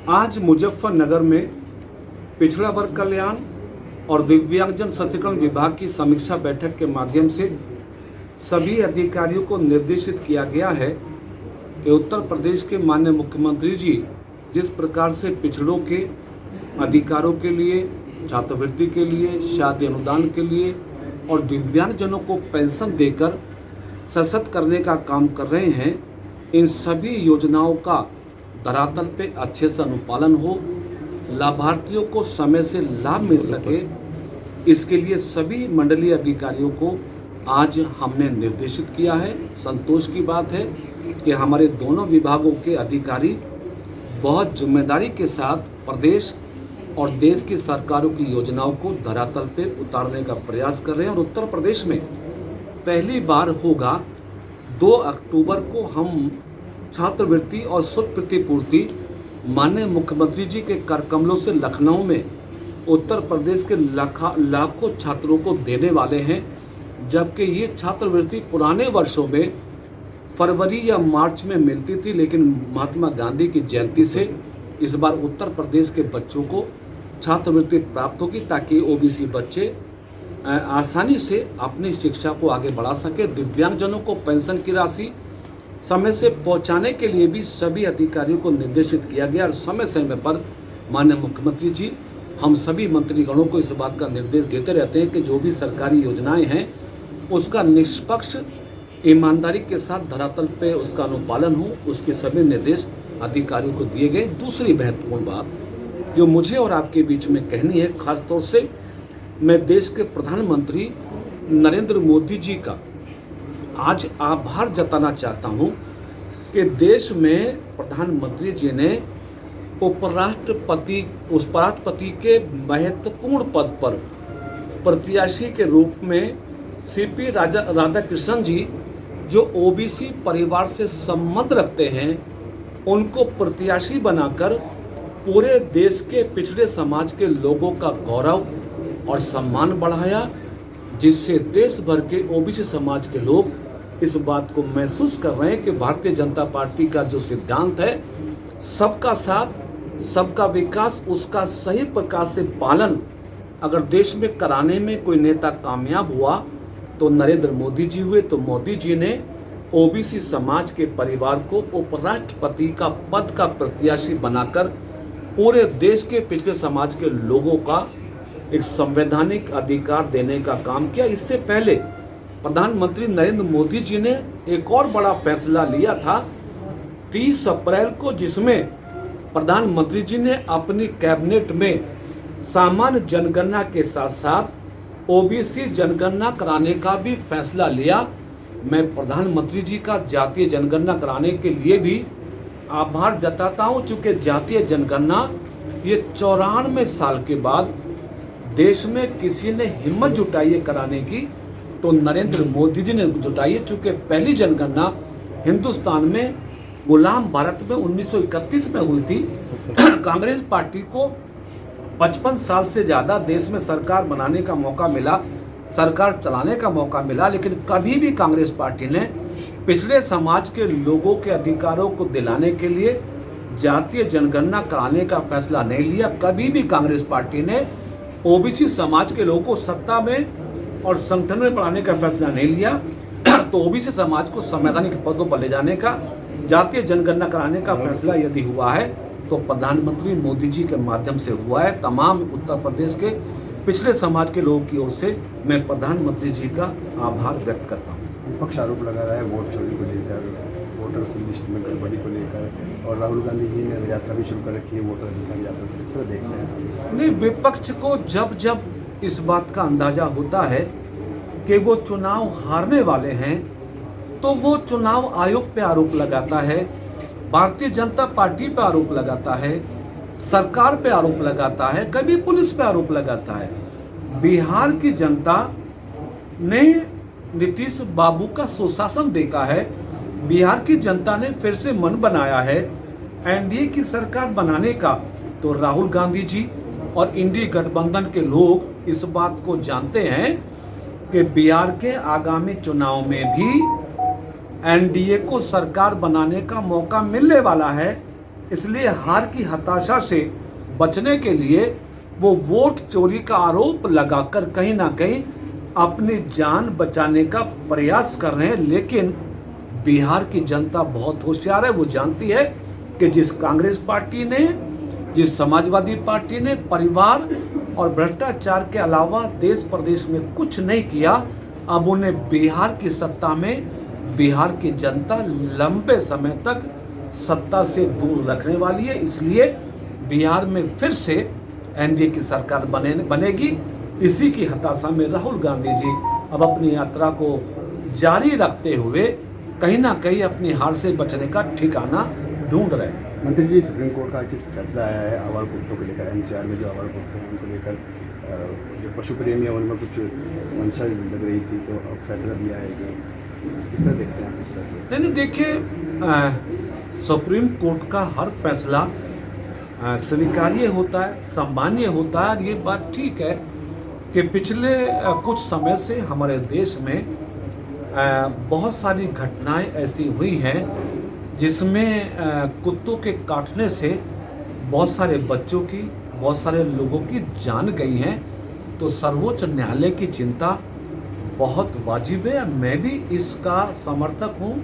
आज मुजफ्फरनगर में पिछड़ा वर्ग कल्याण और दिव्यांगजन सशक्तिकरण विभाग की समीक्षा बैठक के माध्यम से सभी अधिकारियों को निर्देशित किया गया है कि उत्तर प्रदेश के माननीय मुख्यमंत्री जी जिस प्रकार से पिछड़ों के अधिकारों के लिए, छात्रवृत्ति के लिए, शादी अनुदान के लिए और दिव्यांगजनों को पेंशन देकर सशक्त करने का काम कर रहे हैं, इन सभी योजनाओं का धरातल पे अच्छे से अनुपालन हो, लाभार्थियों को समय से लाभ मिल सके, इसके लिए सभी मंडलीय अधिकारियों को आज हमने निर्देशित किया है। संतोष की बात है कि हमारे दोनों विभागों के अधिकारी बहुत जिम्मेदारी के साथ प्रदेश और देश की सरकारों की योजनाओं को धरातल पे उतारने का प्रयास कर रहे हैं। और उत्तर प्रदेश में पहली बार होगा 2 अक्टूबर को हम छात्रवृत्ति और स्ववृत्ति पूर्ति माननीय मुख्यमंत्री जी के कर कमलों से लखनऊ में उत्तर प्रदेश के लाखों छात्रों को देने वाले हैं, जबकि ये छात्रवृत्ति पुराने वर्षों में फरवरी या मार्च में मिलती थी, लेकिन महात्मा गांधी की जयंती से इस बार उत्तर प्रदेश के बच्चों को छात्रवृत्ति प्राप्त होगी ताकि ओबीसी बच्चे आसानी से अपनी शिक्षा को आगे बढ़ा सके। दिव्यांगजनों को पेंशन की राशि समय से पहुंचाने के लिए भी सभी अधिकारियों को निर्देशित किया गया और समय समय पर माननीय मुख्यमंत्री जी हम सभी मंत्रीगणों को इस बात का निर्देश देते रहते हैं कि जो भी सरकारी योजनाएं हैं उसका निष्पक्ष ईमानदारी के साथ धरातल पे उसका अनुपालन हो, उसके सभी निर्देश अधिकारियों को दिए गए। दूसरी महत्वपूर्ण बात जो मुझे और आपके बीच में कहनी है, खासतौर से मैं देश के प्रधानमंत्री नरेंद्र मोदी जी का आज आभार जताना चाहता हूं कि देश में प्रधानमंत्री जी ने उपराष्ट्रपति के महत्वपूर्ण पद पर प्रत्याशी के रूप में सीपी राधाकृष्णन जी जो ओबीसी परिवार से संबंध रखते हैं उनको प्रत्याशी बनाकर पूरे देश के पिछड़े समाज के लोगों का गौरव और सम्मान बढ़ाया, जिससे देश भर के ओबीसी समाज के लोग इस बात को महसूस कर रहे हैं कि भारतीय जनता पार्टी का जो सिद्धांत है सबका साथ सबका विकास, उसका सही प्रकार से पालन अगर देश में कराने में कोई नेता कामयाब हुआ तो नरेंद्र मोदी जी हुए। तो मोदी जी ने ओबीसी समाज के परिवार को उपराष्ट्रपति का पद का प्रत्याशी बनाकर पूरे देश के पिछले समाज के लोगों का एक संवैधानिक अधिकार देने का काम किया। इससे पहले प्रधानमंत्री नरेंद्र मोदी जी ने एक और बड़ा फैसला लिया था 30 अप्रैल को, जिसमें प्रधानमंत्री जी ने अपनी कैबिनेट में सामान्य जनगणना के साथ साथ ओबीसी जनगणना कराने का भी फैसला लिया। मैं प्रधानमंत्री जी का जातीय जनगणना कराने के लिए भी आभार जताता हूँ, चूँकि जातीय जनगणना ये 94 साल के बाद देश में किसी ने हिम्मत जुटाई है कराने की तो नरेंद्र मोदी जी ने जुटाई है। चूँकि पहली जनगणना हिंदुस्तान में गुलाम भारत में 1931 में हुई थी। कांग्रेस पार्टी को 55 साल से ज़्यादा देश में सरकार बनाने का मौका मिला, सरकार चलाने का मौका मिला, लेकिन कभी भी कांग्रेस पार्टी ने पिछड़े समाज के लोगों के अधिकारों को दिलाने के लिए जातीय जनगणना कराने का फैसला नहीं लिया। कभी भी कांग्रेस पार्टी ने ओबीसी समाज के लोगों को सत्ता में और संगठन में बढ़ाने का फैसला नहीं लिया। तो ओबीसी समाज को संवैधानिक पदों पर ले जाने का, जातीय जनगणना कराने का फैसला यदि हुआ है तो प्रधानमंत्री मोदी जी के माध्यम से हुआ है। तमाम उत्तर प्रदेश के पिछड़े समाज के लोगों की ओर से मैं प्रधानमंत्री जी का आभार व्यक्त करता हूँ। विपक्ष आरोप लगा रहा है वोट चोरी को लेकर, वोटर लिस्ट में गड़बड़ी को लेकर, और राहुल गांधी जी ने यात्रा भी शुरू कर रखी है वोटर अधिकार यात्रा, तो इस तरह देखते हैं। नहीं, विपक्ष को जब जब इस बात का अंदाजा होता है कि वो चुनाव हारने वाले हैं तो वो चुनाव आयोग पे आरोप लगाता है, भारतीय जनता पार्टी पे आरोप लगाता है, सरकार पे आरोप लगाता है, कभी पुलिस पे आरोप लगाता है। बिहार की जनता ने नीतीश बाबू का सुशासन देखा है, बिहार की जनता ने फिर से मन बनाया है एनडीए की सरकार बनाने का। तो राहुल गांधी जी और इंडी गठबंधन के लोग इस बात को जानते हैं कि बिहार के आगामी चुनाव में भी एनडीए को सरकार बनाने का मौका मिलने वाला है। इसलिए हार की हताशा से बचने के लिए वो वोट चोरी का आरोप लगाकर कहीं ना कहीं अपनी जान बचाने का प्रयास कर रहे हैं। लेकिन बिहार की जनता बहुत होशियार है, वो जानती है कि जिस कांग्रेस पार्टी ने, जिस समाजवादी पार्टी ने परिवार और भ्रष्टाचार के अलावा देश प्रदेश में कुछ नहीं किया, अब उन्हें बिहार की सत्ता में बिहार की जनता लंबे समय तक सत्ता से दूर रखने वाली है। इसलिए बिहार में फिर से एनडीए की सरकार बनेगी। इसी की हताशा में राहुल गांधी जी अब अपनी यात्रा को जारी रखते हुए कहीं ना कहीं अपनी हार से बचने का ठिकाना ढूंढ रहे हैं। मंत्री जी, सुप्रीम कोर्ट का एक फैसला आया है आवारा कुत्तों को लेकर। एनसीआर में जो आवारा कुत्ते हैं उनको लेकर जो पशु प्रेमी है उनमें कुछ मंशा लग रही थी, तो अब फैसला दिया है कि किस तरह देखते हैं आप इस फैसले? नहीं, देखिए, सुप्रीम कोर्ट का हर फैसला स्वीकार्य होता है, सम्मान्य होता है। और ये बात ठीक है कि पिछले कुछ समय से हमारे देश में बहुत सारी घटनाएं ऐसी हुई हैं जिसमें कुत्तों के काटने से बहुत सारे बच्चों की, बहुत सारे लोगों की जान गई हैं। तो सर्वोच्च न्यायालय की चिंता बहुत वाजिब है। मैं भी इसका समर्थक हूँ,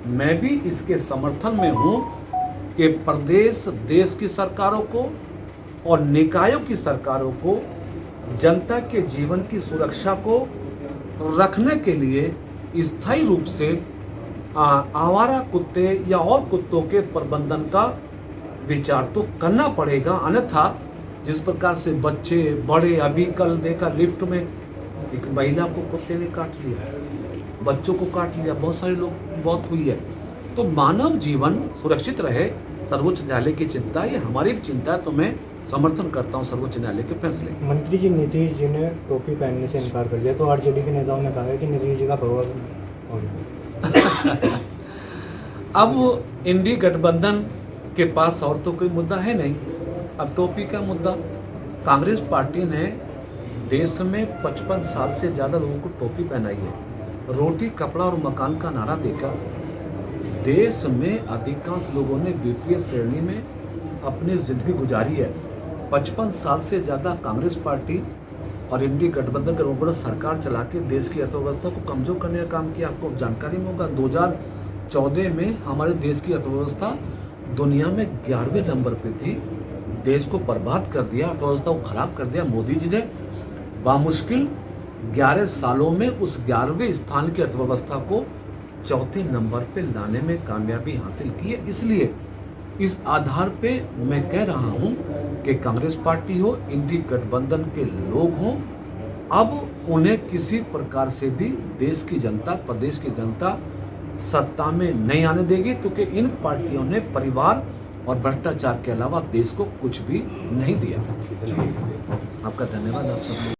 मैं भी इसके समर्थन में हूँ कि प्रदेश, देश की सरकारों को और निकायों की सरकारों को जनता के जीवन की सुरक्षा को रखने के लिए स्थायी रूप से आवारा कुत्ते या और कुत्तों के प्रबंधन का विचार तो करना पड़ेगा। अन्यथा जिस प्रकार से बच्चे, बड़े, अभी कल देखा लिफ्ट में एक महिला को कुत्ते ने काट लिया, बच्चों को काट लिया, बहुत सारे लोग बहुत हुई है। तो मानव जीवन सुरक्षित रहे, सर्वोच्च न्यायालय की चिंता, ये हमारी भी चिंता है। तो मैं समर्थन करता हूँ सर्वोच्च न्यायालय के फैसले। मंत्री जी, नीतीश जी ने टोपी पहनने से इनकार कर दिया, तो आरजेडी के नेताओं ने कहा है कि नीतीश जी का भगवा हो गया। अब इंडी गठबंधन के पास और तो कोई मुद्दा है नहीं, अब टोपी का मुद्दा। कांग्रेस पार्टी ने देश में 55 साल से ज़्यादा लोगों को टोपी पहनाई है। रोटी, कपड़ा और मकान का नारा देकर देश में अधिकांश लोगों ने बीपीएल श्रेणी में अपनी ज़िंदगी गुजारी है। 55 साल से ज़्यादा कांग्रेस पार्टी और इंडी गठबंधन के ऊपर सरकार चला के देश की अर्थव्यवस्था को कमज़ोर करने का काम किया। आपको जानकारी में होगा 2014 में हमारे देश की अर्थव्यवस्था दुनिया में 11वें नंबर पे थी। देश को बर्बाद कर दिया, अर्थव्यवस्था को खराब कर दिया। मोदी जी ने बामुश्किल 11 सालों में उस 11वें स्थान की अर्थव्यवस्था को चौथे नंबर पे लाने में कामयाबी हासिल की है। इसलिए इस आधार पे मैं कह रहा हूं कि कांग्रेस पार्टी हो, इंडी गठबंधन के लोग हों, अब उन्हें किसी प्रकार से भी देश की जनता, प्रदेश की जनता सत्ता में नहीं आने देगी, क्योंकि इन पार्टियों ने परिवार और भ्रष्टाचार के अलावा देश को कुछ भी नहीं दिया। आपका धन्यवाद। आप सब